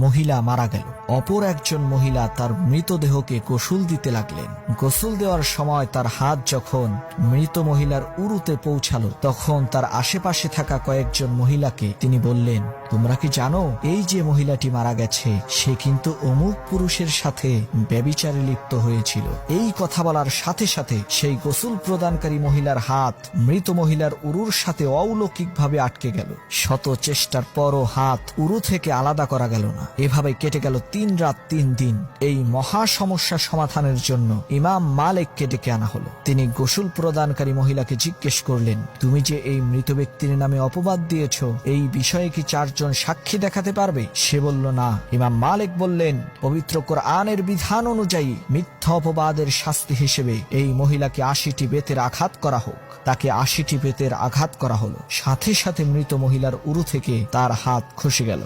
মহিলা মারা গেল। অপর একজন মহিলা তার মৃতদেহকে গোসল দিতে লাগলেন। গোসল দেওয়ার সময় তার হাত যখন মৃত মহিলার উরুতে পৌঁছালো, তখন তার আশেপাশে থাকা কয়েকজন মহিলাকে তিনি বললেন, তোমরা কি জানো এই যে মহিলাটি মারা গেছে সে কিন্তু অমুক পুরুষের সাথে ব্যভিচারে লিপ্ত হয়েছিল। এই কথা বলার সাথে সাথে সেই গোসল প্রদানকারী মহিলার হাত মৃত মহিলার উরুর সাথে অলৌকিকভাবে আটকে গেল। শত চেষ্টার পরও হাত উরু থেকে আলাদা করা গেল না। এভাবে কেটে গেল 3 রাত 3 দিন। এই মহা সমস্যা সমাধানের জন্য ইমাম মালিককে ডেকে আনা হলো। তিনি গোসল প্রদানকারী মহিলাকে জিজ্ঞেস করলেন, তুমি যে এই মৃত ব্যক্তির নামে অপবাদ দিয়েছ, এই বিষয়ে কি 4 জন সাক্ষী দেখাতে পারবে? সে বলল, না। ইমাম মালিক বললেন, পবিত্র কোরআনের বিধান অনুযায়ী মিথ্যা অপবাদের শাস্তি হিসেবে এই মহিলাকে 80টি বেতের আঘাত করা হোক। তাকে 80টি বেতের আঘাত করা হলো। সাথে সাথে মৃত মহিলার উরু থেকে তার হাত খসে গেল।